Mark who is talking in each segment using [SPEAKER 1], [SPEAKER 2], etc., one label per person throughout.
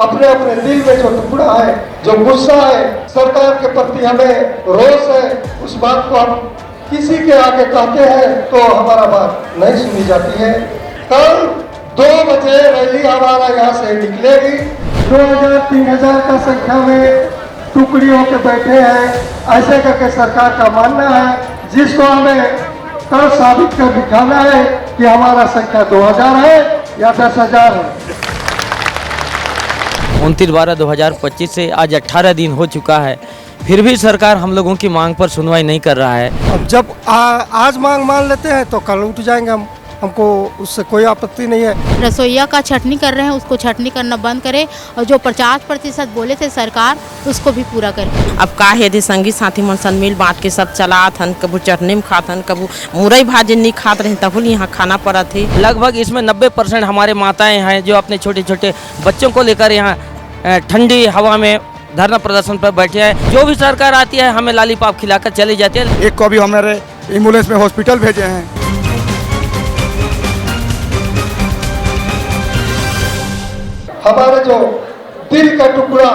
[SPEAKER 1] अपने अपने दिल में जो टुकड़ा है, जो गुस्सा है, सरकार के प्रति हमें रोष है, उस बात को हम किसी के आगे कहते हैं तो हमारा बात नहीं सुनी जाती है। कल 2 बजे रैली हमारा यहाँ से निकलेगी। 2000-3000 का संख्या में टुकड़ी होकर बैठे हैं, ऐसे करके सरकार का मानना है, जिसको हमें कल साबित कर दिखाना है कि हमारा संख्या 2000 है या 10,000 है।
[SPEAKER 2] 29/12/2025 से आज 18 दिन हो चुका है, फिर भी सरकार हम लोगों की मांग पर सुनवाई नहीं कर रहा है।
[SPEAKER 3] अब जब आज मांग मान लेते हैं तो कल उठ जाएंगे हमको उससे कोई आपत्ति नहीं है।
[SPEAKER 4] रसोइया का छटनी कर रहे हैं, उसको छटनी करना बंद करें और जो 50% बोले थे सरकार उसको भी पूरा करें।
[SPEAKER 5] अब का यदि संगी साथी मन सन मिल बांट के सब चलात हन, कबू चटनी में खात हन, कबू मुरई भाजी नहीं खात रहे, तब यहाँ खाना पड़ा थे।
[SPEAKER 2] लगभग इसमें 90% हमारे माताएं हैं जो अपने छोटे छोटे बच्चों को लेकर यहाँ ठंडी हवा में धरना प्रदर्शन पर बैठे हैं। जो भी सरकार आती है हमें लालीपाप खिलाकर चली जाती है।
[SPEAKER 6] एक को भी हमारे एम्बुलेंस में हॉस्पिटल भेजे हैं।
[SPEAKER 1] हमारे जो दिल का टुकड़ा,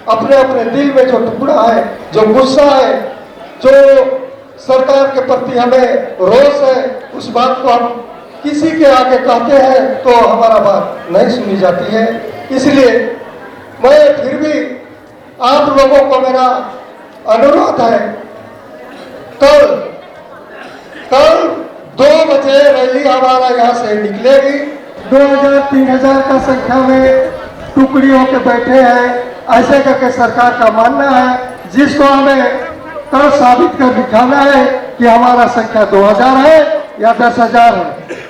[SPEAKER 1] अपने अपने दिल में जो टुकड़ा है, जो गुस्सा है, जो सरकार के प्रति हमें रोष है, उस बात को हम किसी के आगे कहते हैं तो हमारा बात नहीं सुनी जाती है। इसलिए मैं फिर भी आप लोगों को मेरा अनुरोध है, कल 2 बजे रैली हमारा यहाँ से निकलेगी। 2000-3000 का संख्या में टुकड़ी होकर बैठे हैं, ऐसे करके सरकार का मानना है, जिसको हमें कल साबित कर दिखाना है कि हमारा संख्या 2000 है या 10,000 है।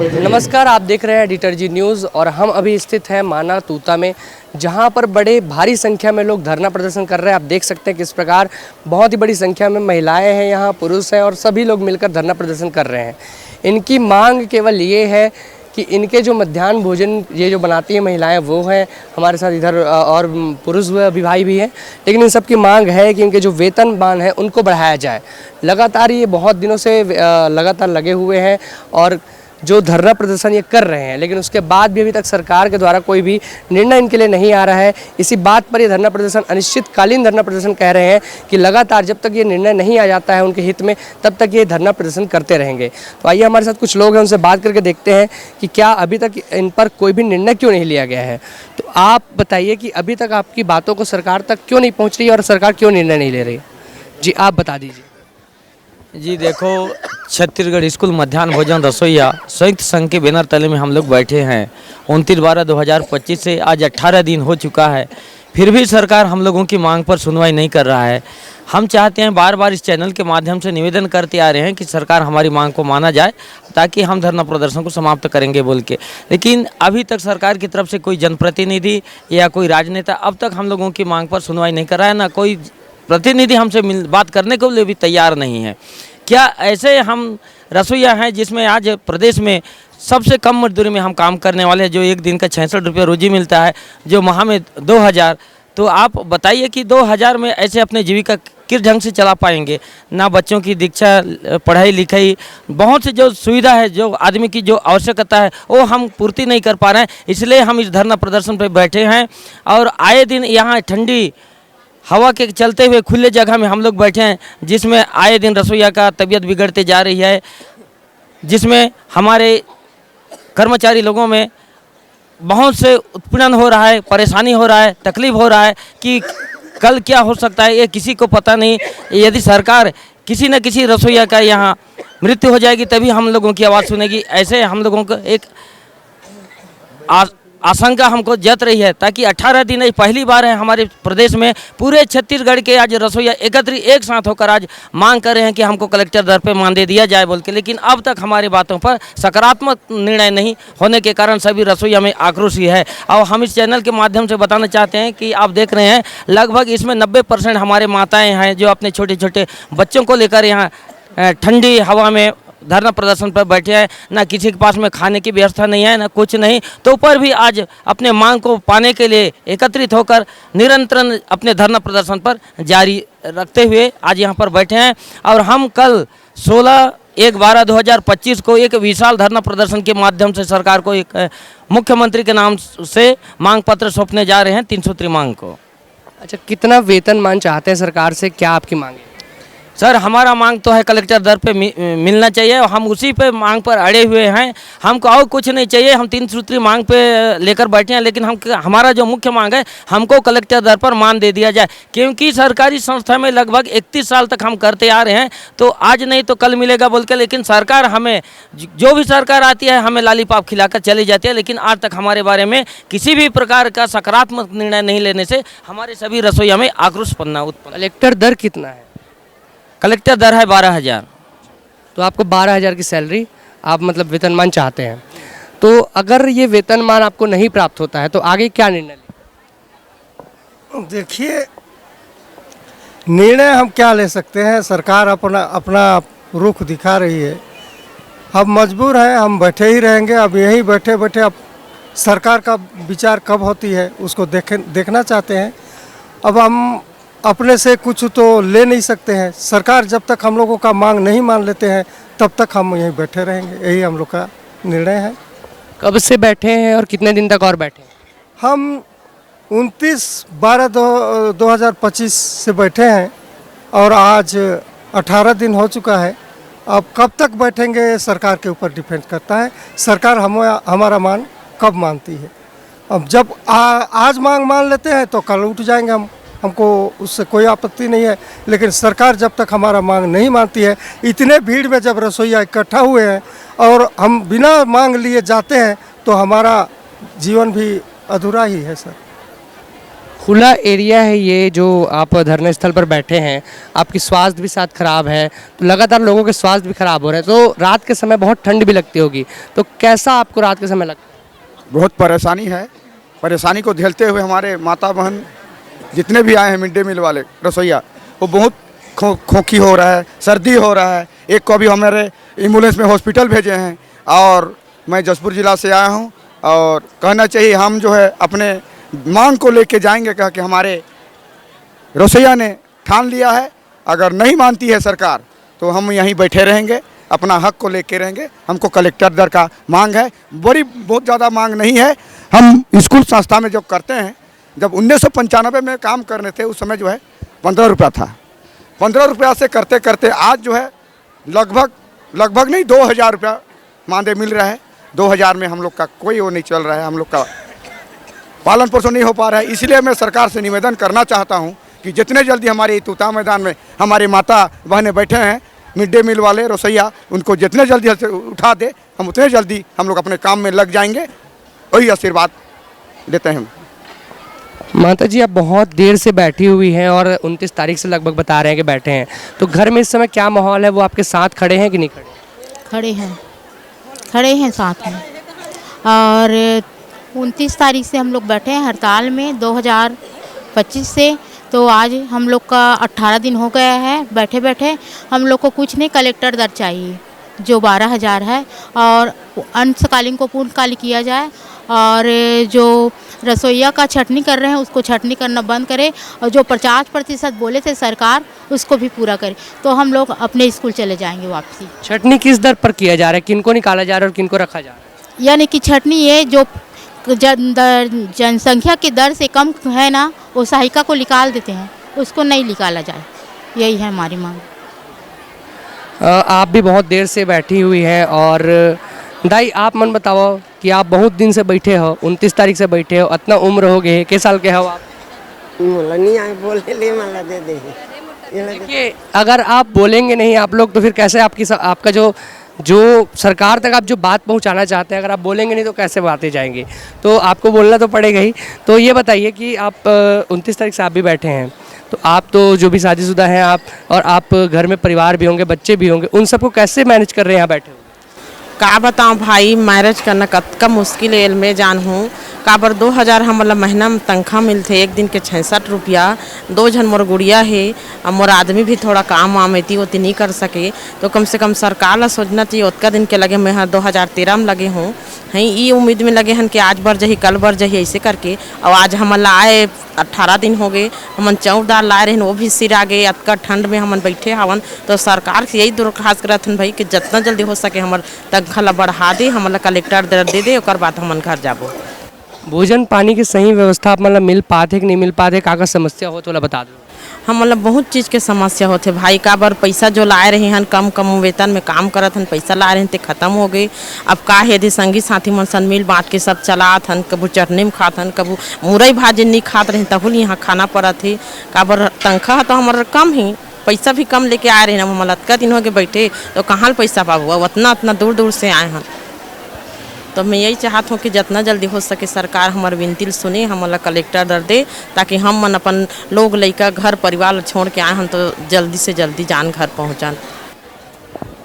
[SPEAKER 7] नमस्कार, आप देख रहे हैं एडिटर जी न्यूज़ और हम अभी स्थित हैं माना तूता में, जहां पर बड़े भारी संख्या में लोग धरना प्रदर्शन कर रहे हैं। आप देख सकते हैं किस प्रकार बहुत ही बड़ी संख्या में महिलाएं हैं, यहाँ पुरुष हैं और सभी लोग मिलकर धरना प्रदर्शन कर रहे हैं। इनकी मांग केवल ये है कि इनके जो मध्याह्न भोजन ये जो बनाती हैं महिलाएं वो हैं, हमारे साथ इधर और पुरुष भी भाई भी हैं, लेकिन इन सब की मांग है कि इनके जो वेतनमान है उनको बढ़ाया जाए। लगातार ये बहुत दिनों से लगातार लगे हुए हैं और जो धरना प्रदर्शन ये कर रहे हैं, लेकिन उसके बाद भी अभी तक सरकार के द्वारा कोई भी निर्णय इनके लिए नहीं आ रहा है। इसी बात पर ये धरना प्रदर्शन अनिश्चितकालीन धरना प्रदर्शन कह रहे हैं कि लगातार जब तक ये निर्णय नहीं आ जाता है उनके हित में, तब तक ये धरना प्रदर्शन करते रहेंगे। तो आइए हमारे साथ कुछ लोग हैं, उनसे बात करके देखते हैं कि क्या अभी तक इन पर कोई भी निर्णय क्यों नहीं लिया गया है। तो आप बताइए कि अभी तक आपकी बातों को सरकार तक क्यों नहीं पहुँच रही है और सरकार क्यों निर्णय नहीं ले रही? जी आप बता दीजिए।
[SPEAKER 2] जी देखो, छत्तीसगढ़ स्कूल मध्याह्न भोजन रसोइया संयुक्त संघ के बैनर तले में हम लोग बैठे हैं। 29/12/2025 से आज 18 दिन हो चुका है, फिर भी सरकार हम लोगों की मांग पर सुनवाई नहीं कर रहा है। हम चाहते हैं, बार बार इस चैनल के माध्यम से निवेदन करते आ रहे हैं कि सरकार हमारी मांग को माना जाए ताकि हम धरना प्रदर्शन को समाप्त करेंगे बोल के, लेकिन अभी तक सरकार की तरफ से कोई जनप्रतिनिधि या कोई राजनेता अब तक हम लोगों की मांग पर सुनवाई नहीं कर रहा है। ना कोई प्रतिनिधि हमसे बात करने के लिए भी तैयार नहीं है। क्या ऐसे हम रसोइया हैं जिसमें आज प्रदेश में सबसे कम मजदूरी में हम काम करने वाले हैं, जो एक दिन का 66 रुपये रोजी मिलता है, जो माह में 2000, तो आप बताइए कि 2000 में ऐसे अपने जीविका किस ढंग से चला पाएंगे? ना बच्चों की दीक्षा, पढ़ाई लिखाई, बहुत से जो सुविधा है, जो आदमी की जो आवश्यकता है वो हम पूर्ति नहीं कर पा रहे हैं। इसलिए हम इस धरना प्रदर्शन पर बैठे हैं और आए दिन यहाँ ठंडी हवा के चलते हुए खुले जगह में हम लोग बैठे हैं, जिसमें आए दिन रसोइया का तबीयत बिगड़ते जा रही है, जिसमें हमारे कर्मचारी लोगों में बहुत से उत्पीड़न हो रहा है, परेशानी हो रहा है, तकलीफ हो रहा है कि कल क्या हो सकता है ये किसी को पता नहीं। यदि सरकार किसी न किसी रसोइया का यहाँ मृत्यु हो जाएगी तभी हम लोगों की आवाज़ सुनेगी। ऐसे हम लोगों को एक आशंका हमको जत रही है, ताकि 18 दिन पहली बार है हमारे प्रदेश में, पूरे छत्तीसगढ़ के आज रसोइया एकत्रित एक साथ होकर आज मांग कर रहे हैं कि हमको कलेक्टर दर पे मानदेय दिया जाए बोल के, लेकिन अब तक हमारी बातों पर सकारात्मक निर्णय नहीं होने के कारण सभी रसोइया में आक्रोश ही है। और हम इस चैनल के माध्यम से बताना चाहते हैं कि आप देख रहे हैं लगभग इसमें 90% हमारे माताएँ हैं जो अपने छोटे छोटे बच्चों को लेकर यहाँ ठंडी हवा में धरना प्रदर्शन पर बैठे हैं। ना किसी के पास में खाने की व्यवस्था नहीं है, ना कुछ नहीं, तो ऊपर भी आज अपने मांग को पाने के लिए एकत्रित होकर निरंतर अपने धरना प्रदर्शन पर जारी रखते हुए आज यहाँ पर बैठे हैं। और हम कल 16 1/12/2025 को एक विशाल धरना प्रदर्शन के माध्यम से सरकार को एक मुख्यमंत्री के नाम से मांग पत्र सौंपने जा रहे हैं 303 मांग को।
[SPEAKER 7] अच्छा, कितना वेतनमान चाहते हैं सरकार से, क्या आपकी मांग है?
[SPEAKER 2] सर हमारा मांग तो है कलेक्टर दर पे मिलना चाहिए और हम उसी पे मांग पर अड़े हुए हैं। हमको और कुछ नहीं चाहिए, हम 3 सूत्री मांग पे लेकर बैठे हैं, लेकिन हमारा जो मुख्य मांग है हमको कलेक्टर दर पर मान दे दिया जाए, क्योंकि सरकारी संस्था में लगभग 31 साल तक हम करते आ रहे हैं। तो आज नहीं तो कल मिलेगा बोल के, लेकिन सरकार हमें जो भी सरकार आती है हमें लालीपाप खिलाकर चली जाती है, लेकिन आज तक हमारे बारे में किसी भी प्रकार का सकारात्मक निर्णय नहीं लेने से हमारे सभी रसोइया में आक्रोश पन्ना उत्पन्न।
[SPEAKER 7] कलेक्टर दर कितना है?
[SPEAKER 2] कलेक्टर दर है 12,000।
[SPEAKER 7] तो आपको 12,000 की सैलरी आप मतलब वेतनमान चाहते हैं। तो अगर ये वेतनमान आपको नहीं प्राप्त होता है तो आगे क्या निर्णय लें?
[SPEAKER 3] देखिए, निर्णय हम क्या ले सकते हैं, सरकार अपना अपना रुख दिखा रही है। हम मजबूर हैं, हम बैठे ही रहेंगे। अब यहीं बैठे बैठे अब सरकार का विचार कब होती है उसको देखना चाहते हैं। अब हम अपने से कुछ तो ले नहीं सकते हैं। सरकार जब तक हम लोगों का मांग नहीं मान लेते हैं तब तक हम यहीं बैठे रहेंगे, यही हम लोग का निर्णय है।
[SPEAKER 7] कब से बैठे हैं और कितने दिन तक और बैठे हैं?
[SPEAKER 3] हम 29/12/2025 से बैठे हैं और आज 18 दिन हो चुका है। अब कब तक बैठेंगे सरकार के ऊपर डिपेंड करता है, सरकार हमारा मांग कब मानती है। अब जब आज मांग मान लेते हैं तो कल उठ जाएंगे हमको उससे कोई आपत्ति नहीं है, लेकिन सरकार जब तक हमारा मांग नहीं मानती है, इतने भीड़ में जब रसोइया इकट्ठा हुए हैं और हम बिना मांग लिए जाते हैं तो हमारा जीवन भी अधूरा ही है सर।
[SPEAKER 7] खुला एरिया है ये जो आप धरना स्थल पर बैठे हैं, आपकी स्वास्थ्य भी साथ खराब है, तो लगातार लोगों के स्वास्थ्य भी खराब हो रहे हैं। तो रात के समय बहुत ठंड भी लगती होगी, तो कैसा आपको रात के समय लगता है?
[SPEAKER 6] बहुत परेशानी है। परेशानी को झेलते हुए हमारे माता बहन जितने भी आए हैं मिड डे मील वाले रसोइया, वो बहुत खोखी हो रहा है, सर्दी हो रहा है। एक को अभी हमारे एम्बुलेंस में हॉस्पिटल भेजे हैं और मैं जसपुर ज़िला से आया हूं और कहना चाहिए हम जो है अपने मांग को लेके जाएंगे, कह के हमारे रसोइया ने ठान लिया है। अगर नहीं मानती है सरकार तो हम यहीं बैठे रहेंगे, अपना हक को लेके रहेंगे। हमको कलेक्टर दर का मांग है, बहुत ज़्यादा मांग नहीं है। हम स्कूल संस्था में जो करते हैं, जब 1995 में काम करने थे उस समय जो है 15 रुपया था। 15 रुपया से करते करते आज जो है लगभग नहीं 2,000 रुपया मानदेय मिल रहा है। 2,000 में हम लोग का कोई वो नहीं चल रहा है, हम लोग का पालन पोषण नहीं हो पा रहा है। इसलिए मैं सरकार से निवेदन करना चाहता हूं कि जितने जल्दी हमारे तूता मैदान में हमारे माता बहनें बैठे हैं मिड डे मील वाले रसोइया, उनको जितने जल्दी उठा दे, हम उतने जल्दी हम लोग अपने काम में लग जाएंगे। वही आशीर्वाद देते हैं।
[SPEAKER 7] माता जी, आप बहुत देर से बैठी हुई हैं और 29 तारीख से लगभग बता रहे हैं कि बैठे हैं, तो घर में इस समय क्या माहौल है? वो आपके साथ खड़े हैं कि नहीं खड़े?
[SPEAKER 4] खड़े हैं साथ में। और 29 तारीख से हम लोग बैठे हैं हड़ताल में 2025 से। तो आज हम लोग का 18 दिन हो गया है बैठे बैठे। हम लोग को कुछ नहीं, कलेक्टर दर चाहिए जो 12,000 है और अंशकालीन को पूर्णकालिक किया जाए, और जो रसोइया का छटनी कर रहे हैं उसको छटनी करना बंद करे, और जो 50% बोले थे सरकार उसको भी पूरा करे, तो हम लोग अपने स्कूल चले जाएंगे वापसी।
[SPEAKER 7] छटनी किस दर पर किया जा रहा है? किनको निकाला जा रहा है और किनको रखा जा रहा है?
[SPEAKER 4] यानी कि छटनी ये जो जनसंख्या की दर से कम है ना, वो सहायिका को निकाल देते हैं, उसको नहीं निकाला जाए, यही है हमारी मांग।
[SPEAKER 7] आप भी बहुत देर से बैठी हुई हैं और दाई आप मन बताओ कि आप बहुत दिन से बैठे हो, 29 तारीख से बैठे हो, इतना उम्र हो गए, किस साल के हो आप?
[SPEAKER 8] नहीं आए बोले ले मला दे दे।
[SPEAKER 7] देखिए, अगर आप बोलेंगे नहीं आप लोग तो फिर कैसे आपका जो सरकार तक आप जो बात पहुंचाना चाहते हैं, अगर आप बोलेंगे नहीं तो कैसे बातें जाएंगी? तो आपको बोलना तो पड़ेगा ही। तो ये बताइए कि आप 29 तारीख से आप भी बैठे हैं, तो आप तो जो भी शादीशुदा हैं आप, और आप घर में परिवार भी होंगे, बच्चे भी होंगे, उन सबको कैसे मैनेज कर रहे हैं यहाँ बैठे हुए?
[SPEAKER 5] का बताऊँ भाई, मैरिज करना कब मुश्किल है में जान हूँ। काबर 2000 हमला महीना में तनख्वाह मिलते, एक दिन के 66 रुपया। 2 जन मोर गुड़िया है और मोर आदमी भी थोड़ा काम वाम एती ओती नहीं कर सके, तो कम से कम सरकार ला सोचना चाहिए। उतका दिन के लगे मैं 2013 में लगे हूँ, हैं ये उम्मीद में लगे हन कि आज बर जही कल बर जही ऐसे करके। और आज हमला आए 18 दिन हो गए, हमन चाउर दाल लाए रहे वो भी सिरा गए। अतका ठंड में हमन बैठे हवन, तो सरकार से यही दरखास्त करत हन भाई कि जितना जल्दी हो सके हमर तनख्वाह ला बढ़ा दे, हमला कलेक्टर दे दे, और बाद हमन घर जाबो।
[SPEAKER 7] भोजन पानी की सही व्यवस्था मतलब मिल पाते कि नहीं मिल पाते, का समस्या हो तो बता दो।
[SPEAKER 5] हम मतलब बहुत चीज़ के समस्या होते भाई। का बार पैसा जो लाए रहे हैं कम कम वेतन में काम करत हन, पैसा ला रहे हैं ते खत्म हो गए। अब का है यदि संगी साथी मन सन मिल बांट के सब चलात हन, कबू चटनी में खात हन, कबू मुरई भाजी नहीं खात रहे, तब यहाँ खाना पड़त है। का बार तनख्वाह तो हमारा कम ही, पैसा भी कम लेके आए रहे हैं। हम अतका दिन हो गए बैठे, तो कहाँ पैसा पाबू, उतना उतना दूर दूर से आए हैं। तो मैं यही चाहत हूँ कि जितना जल्दी हो सके सरकार हमारे विनती सुने, हमारा कलेक्टर दर दे, ताकि हम मन अपन लोग लड़का घर परिवार छोड़ के आए हैं तो जल्दी से जल्दी जान घर पहुँचान।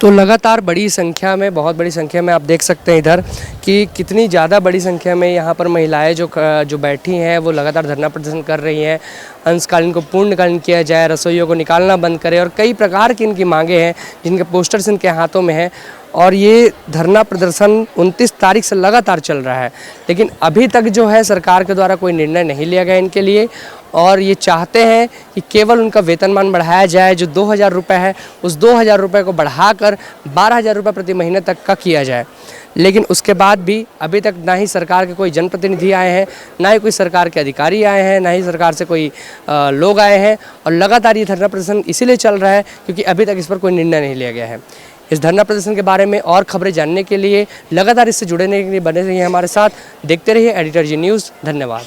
[SPEAKER 7] तो लगातार बड़ी संख्या में, बहुत बड़ी संख्या में आप देख सकते हैं इधर कि कितनी ज़्यादा बड़ी संख्या में यहाँ पर महिलाएं जो बैठी हैं वो लगातार धरना प्रदर्शन कर रही हैं। अंशकालीन को पूर्णकालीन किया जाए, रसोइयों को निकालना बंद करें, और कई प्रकार की इनकी मांगे हैं जिनके पोस्टर्स इनके हाथों में हैं। और ये धरना प्रदर्शन 29 तारीख से लगातार चल रहा है, लेकिन अभी तक जो है सरकार के द्वारा कोई निर्णय नहीं लिया गया इनके लिए। और ये चाहते हैं कि केवल उनका वेतनमान बढ़ाया जाए, जो 2000 रुपये है उस 2000 रुपये को बढ़ाकर 12000 रुपये प्रति महीने तक का किया जाए। लेकिन उसके बाद भी अभी तक ना ही सरकार के कोई जनप्रतिनिधि आए हैं, ना ही कोई सरकार के अधिकारी आए हैं, ना ही सरकार से कोई लोग आए हैं। और लगातार ये धरना प्रदर्शन इसीलिए चल रहा है क्योंकि अभी तक इस पर कोई निर्णय नहीं लिया गया है। इस धरना प्रदर्शन के बारे में और खबरें जानने के लिए लगातार इससे जुड़ने के लिए बने रहिए हमारे साथ। देखते रहिए एडिटर जी न्यूज़। धन्यवाद।